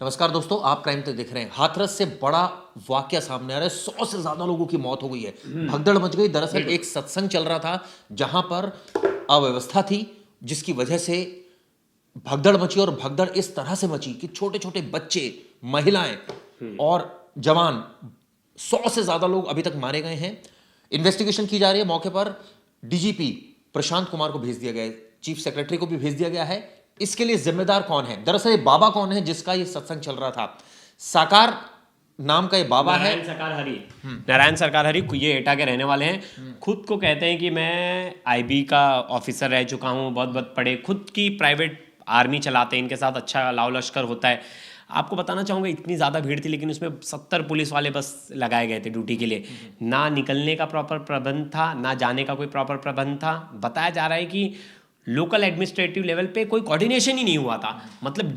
नमस्कार दोस्तों, आप क्राइम तो देख रहे हैं। हाथरस से बड़ा वाकया सामने आ रहा है। 100 से ज्यादा लोगों की मौत हो गई है, भगदड़ मच गई। दरअसल एक सत्संग चल रहा था जहां पर अव्यवस्था थी, जिसकी वजह से भगदड़ मची। और भगदड़ इस तरह से मची कि छोटे छोटे बच्चे, महिलाएं और जवान, 100 से ज्यादा लोग अभी तक मारे गए हैं। इन्वेस्टिगेशन की जा रही है। मौके पर डीजीपी प्रशांत कुमार को भेज दिया गया है, चीफ सेक्रेटरी को भी भेज दिया गया है। इसके लिए जिम्मेदार कौन है? दरअसल ये बाबा कौन है जिसका ये सत्संग चल रहा था? साकार नाम का ये बाबा है, नारायण सरकार हरी। ये एटा के रहने वाले हैं। खुद को कहते हैं कि मैं आईबी का ऑफिसर रह चुका हूँ, बहुत बहुत पढ़े, खुद की प्राइवेट आर्मी चलाते हैं, इनके साथ अच्छा लाव लश्कर होता है। आपको बताना चाहूँगा, इतनी ज़्यादा भीड़ थी लेकिन उसमें 70 पुलिस वाले बस लगाए गए थे ड्यूटी के लिए। ना निकलने का प्रॉपर प्रबंध था, ना जाने का कोई प्रॉपर प्रबंध था। बताया जा रहा है कि लोकल एडमिनिस्ट्रेटिव लेवल पे कोई कोऑर्डिनेशन ही नहीं हुआ था। मतलब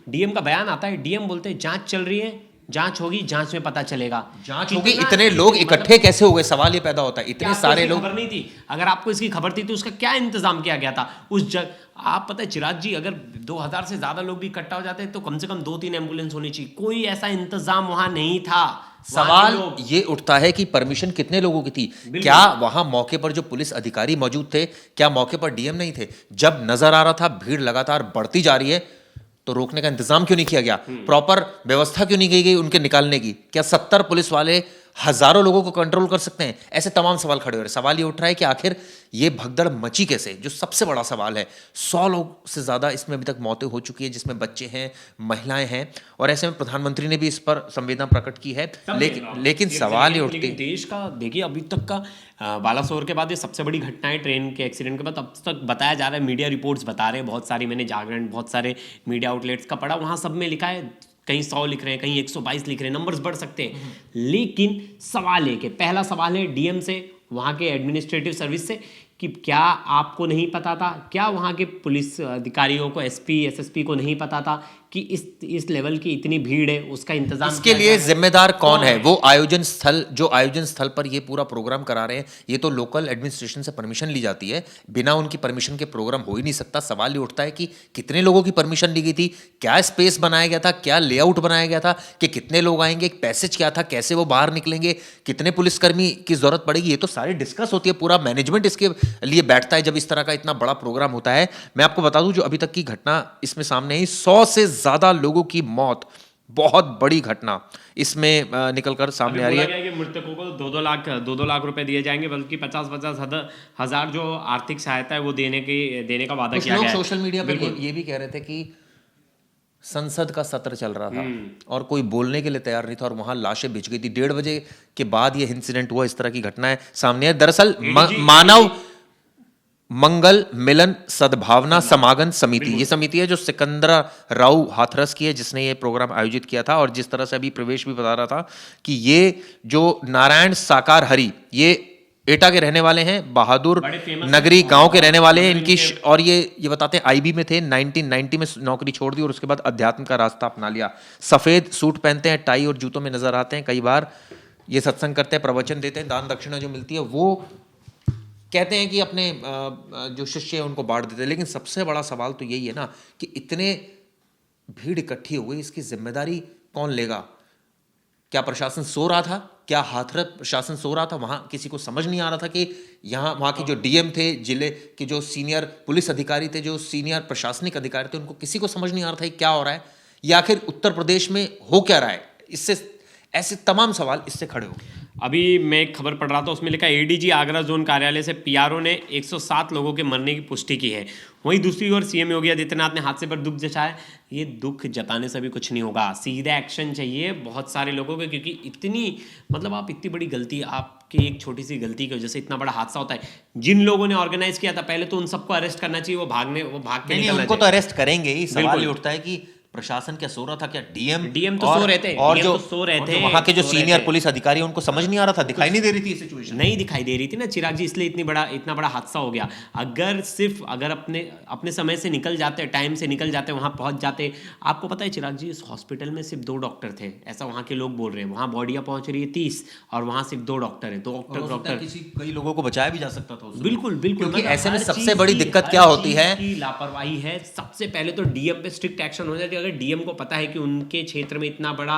डीएम का बयान आता है, डीएम बोलते हैं जांच चल रही है, जांच होगी, जांच में पता चलेगा। जांच होगी। इतने लोग इकट्ठे कैसे हो गए, सवाल ये पैदा होता है। इतने सारे लोग, खबर नहीं थी। अगर आपको इसकी खबर थी तो उसका क्या इंतजाम किया गया था उस आप पता है चिराग जी, अगर 2000 से ज्यादा लोग भी इकट्ठा हो जाते हैं तो कम से कम 2-3 एम्बुलेंस होनी चाहिए। कोई ऐसा इंतजाम वहां नहीं था। सवाल ये उठता है कि परमिशन कितने लोगों की थी? क्या वहां मौके पर जो पुलिस अधिकारी मौजूद थे, क्या मौके पर डीएम नहीं थे? जब नजर आ रहा था भीड़ लगातार बढ़ती जा रही है तो रोकने का इंतजाम क्यों नहीं किया गया? प्रॉपर व्यवस्था क्यों नहीं की गई उनके निकालने की? क्या 70 पुलिस वाले हजारों लोगों को कंट्रोल कर सकते हैं? ऐसे तमाम सवाल खड़े हो रहे हैं। सवाल ये उठ रहा है कि आखिर ये भगदड़ मची कैसे, जो सबसे बड़ा सवाल है। 100 लोग से ज्यादा इसमें अभी तक मौतें हो चुकी है, जिसमें बच्चे हैं, महिलाएं हैं। और ऐसे में प्रधानमंत्री ने भी इस पर संवेदना प्रकट की है। लेकिन सवाल ये उठते, देश का देखिए अभी तक का बालासोर के बाद ये सबसे बड़ी घटना है, ट्रेन के एक्सीडेंट के बाद। अब तक बताया जा रहा है, मीडिया रिपोर्ट्स बता रहे हैं, बहुत सारी, मैंने जागरण, बहुत सारे मीडिया आउटलेट्स का पढ़ा, वहाँ सब में लिखा है कहीं 100 लिख रहे हैं, कहीं 122 लिख रहे हैं, नंबर्स बढ़ सकते हैं। लेकिन सवाल है कि पहला सवाल है डीएम से, वहाँ के एडमिनिस्ट्रेटिव सर्विस से, कि क्या आपको नहीं पता था? क्या वहाँ के पुलिस अधिकारियों को, एसपी एसएसपी को नहीं पता था कि इस लेवल की इतनी भीड़ है, उसका इंतजाम? इसके लिए जिम्मेदार कौन है? वो आयोजन स्थल, जो आयोजन स्थल पर ये पूरा प्रोग्राम करा रहे हैं, ये तो लोकल एडमिनिस्ट्रेशन से परमिशन ली जाती है। बिना उनकी परमिशन के प्रोग्राम हो ही नहीं सकता। सवाल ये उठता है कि कितने लोगों की परमिशन ली गई थी, क्या स्पेस बनाया गया था, क्या लेआउट बनाया गया था, कि कितने लोग आएंगे, पैसेज क्या था, कैसे वो बाहर निकलेंगे, कितने पुलिसकर्मी की जरूरत पड़ेगी, ये तो सारी डिस्कस होती है। पूरा मैनेजमेंट इसके लिए बैठता है जब इस तरह का इतना बड़ा प्रोग्राम होता है। मैं आपको बता दूं, जो अभी तक की घटना इसमें सामने आई, 100 से ज्यादा लोगों की मौत, बहुत बड़ी घटना इसमें निकलकर सामने आ रही है। कि मृतकों को 2-2 लाख रुपए दिए जाएंगे, बल्कि 50-50 हजार जो आर्थिक सहायता है वो देने का वादा किया गया है। सोशल मीडिया पर ये भी कह रहे थे कि संसद का सत्र चल रहा था और कोई बोलने के लिए तैयार नहीं था और वहां लाशें बिछ गई थी। 1:30 बजे के बाद ये इंसिडेंट हुआ। इस तरह की घटनाएं सामने है। दरअसल मानव मंगल मिलन सद्भावना समागम समिति, ये समिति है जो सिकंदरा राव हाथरस की है, जिसने ये प्रोग्राम आयोजित किया था। और जिस तरह से अभी प्रवेश भी बता रहा था कि ये जो नारायण साकार हरी, ये एटा के रहने वाले हैं, बहादुर नगरी गांव के रहने वाले हैं इनकी। और ये बताते हैं आईबी में थे, 1990 में नौकरी छोड़ दी और उसके बाद अध्यात्म का रास्ता अपना लिया। सफेद सूट पहनते हैं, टाई और जूतों में नजर आते हैं। कई बार ये सत्संग करते हैं, प्रवचन देते हैं, दान दक्षिणा जो मिलती है वो कहते हैं कि अपने जो शिष्य हैं उनको बांट देते हैं। लेकिन सबसे बड़ा सवाल तो यही है ना कि इतने भीड़ इकट्ठी हो गई, इसकी जिम्मेदारी कौन लेगा? क्या प्रशासन सो रहा था? क्या हाथरस प्रशासन सो रहा था? वहां किसी को समझ नहीं आ रहा था कि वहां के जो डीएम थे, जिले के जो सीनियर पुलिस अधिकारी थे, जो सीनियर प्रशासनिक अधिकारी थे, उनको किसी को समझ नहीं आ रहा था कि क्या हो रहा है, या आखिर उत्तर प्रदेश में हो क्या रहा है? इससे ऐसे तमाम सवाल इससे खड़े हो। अभी मैं एक खबर पढ़ रहा था, उसमें लिखा एडीजी आगरा जोन कार्यालय से पीआरओ ने 107 लोगों के मरने की पुष्टि की है। वहीं दूसरी ओर सीएम योगी आदित्यनाथ ने हादसे पर दुख जताया। ये दुख जताने से भी कुछ नहीं होगा, सीधा एक्शन चाहिए बहुत सारे लोगों को, क्योंकि इतनी, मतलब आप इतनी बड़ी गलती, आपकी एक छोटी सी गलती की वजह से इतना बड़ा हादसा होता है। जिन लोगों ने ऑर्गेनाइज किया था, पहले तो उन सबको अरेस्ट करना चाहिए। वो भाग के निकलना चाहिए। उनको तो अरेस्ट करेंगे ही। सवाल ये उठता है कि प्रशासन क्या सो रहा था? क्या डीएम तो सो रहे थे, और जो वहां के जो सीनियर पुलिस अधिकारी, उनको समझ नहीं आ रहा था, दिखाई नहीं दे रही थी सिचुएशन, नहीं दिखाई दे रही थी ना चिराग जी, इसलिए इतना बड़ा हादसा हो गया। अगर अपने समय से निकल जाते, टाइम से निकल जाते, वहां पहुंच जाते। आपको पता है चिराग जी, इस हॉस्पिटल में सिर्फ 2 डॉक्टर थे, ऐसा वहां के लोग बोल रहे हैं। वहां बॉडियां पहुंच रही है 30 और वहां सिर्फ 2 डॉक्टर है। 2 डॉक्टर कई लोगों को बचाया भी जा सकता था। बिल्कुल, क्योंकि ऐसे में सबसे बड़ी दिक्कत क्या होती है? लापरवाही है। सबसे पहले तो डीएम पे स्ट्रिक्ट एक्शन हो जाए। अगर डीएम को पता है कि उनके क्षेत्र में इतना बड़ा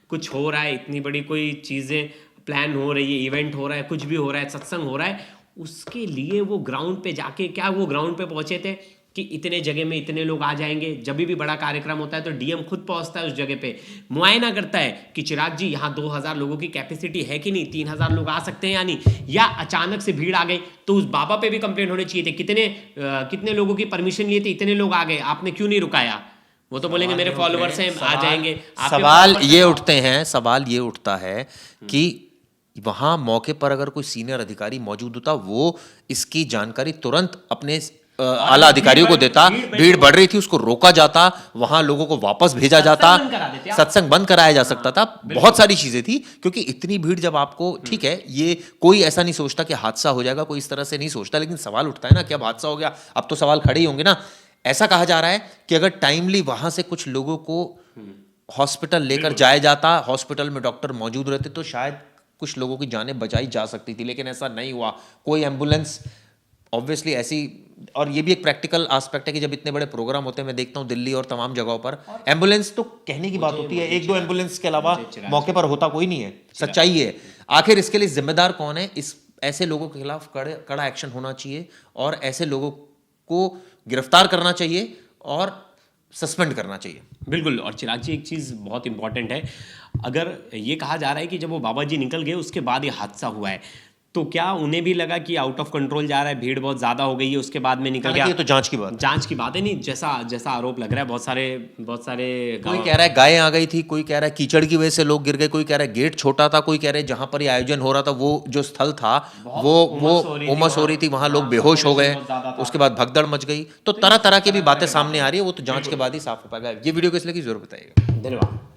कुछ हो रहा है, इतनी बड़ी कोई चीज़ें प्लान हो रही है, इवेंट हो रहा है, कुछ भी हो रहा है, सत्संग हो रहा है, उसके लिए वो ग्राउंड पे जाके, क्या वो ग्राउंड पे पहुंचे थे कि इतने जगह में इतने लोग आ जाएंगे। जब भी बड़ा कार्यक्रम होता है तो डीएम खुद पहुंचता है उस जगह पे, मुआयना करता है कि चिराग जी यहाँ 2000 लोगों की कैपेसिटी है कि नहीं, 3000 लोग आ सकते हैं या नहीं, या अचानक से भीड़ आ गई तो उस बाबा पे भी कंप्लेंट होने चाहिए थे, कितने लोगों की परमिशन लिए थे, इतने लोग आ गए, आपने क्यों नहीं रुकाया। वो तो बोलेंगे मेरे फॉलोअर्स हैं, आ जाएंगे। सवाल ये उठता है कि वहां मौके पर अगर कोई सीनियर अधिकारी मौजूद होता, वो इसकी जानकारी तुरंत अपने आला अधिकारियों को देता, भीड़ बढ़ रही थी उसको रोका जाता, वहां लोगों को वापस भेजा जाता, सत्संग बंद कराया जा सकता था, बहुत सारी चीजें थी। क्योंकि इतनी भीड़ जब आपको, ठीक है, ये कोई ऐसा नहीं सोचता कि हादसा हो जाएगा, कोई इस तरह से नहीं सोचता, लेकिन सवाल उठता है ना कि अब हादसा हो गया, अब तो सवाल खड़े ही होंगे ना। ऐसा कहा जा रहा है कि अगर टाइमली वहां से कुछ लोगों को हॉस्पिटल लेकर जाया जाता, हॉस्पिटल में डॉक्टर मौजूद रहते, तो शायद कुछ लोगों की जानें बचाई जा सकती थी, लेकिन ऐसा नहीं हुआ। कोई एम्बुलेंस ऑब्वियसली ऐसी, और ये भी एक प्रैक्टिकल एस्पेक्ट है कि जब इतने बड़े प्रोग्राम होते हैं, मैं देखता हूँ दिल्ली और तमाम जगहों पर, एम्बुलेंस तो कहने की बात होती है, एक दो एम्बुलेंस के अलावा मौके पर होता कोई नहीं है, सच्चाई है। आखिर इसके लिए जिम्मेदार कौन है? इस ऐसे लोगों के खिलाफ कड़ा एक्शन होना चाहिए और ऐसे लोगों को गिरफ्तार करना चाहिए और सस्पेंड करना चाहिए। बिल्कुल। और चिराग जी, एक चीज़ बहुत इंपॉर्टेंट है, अगर ये कहा जा रहा है कि जब वो बाबा जी निकल गए उसके बाद ये हादसा हुआ है, तो क्या उन्हें भी लगा कि आउट ऑफ कंट्रोल जा रहा है, भीड़ बहुत ज़्यादा हो गई है, उसके बाद में निकल गया? ये तो जांच की बात है। नहीं, जैसा आरोप लग रहा है, बहुत सारे कोई कह रहा है गायें आ गई थी, कोई कह रहा है कीचड़ की वजह से लोग गिर गए, कोई कह रहा है गेट छोटा था, कोई कह रहे हैं जहां पर ये आयोजन हो रहा था वो जो स्थल था वो उमस हो रही थी, वहां लोग बेहोश हो गए, उसके बाद भगदड़ मच गई। तो तरह तरह की भी बातें सामने आ रही है, वो तो जांच के बाद ही साफ हो पाएगा। ये वीडियो किस लिए की जरूर बताइएगा। धन्यवाद।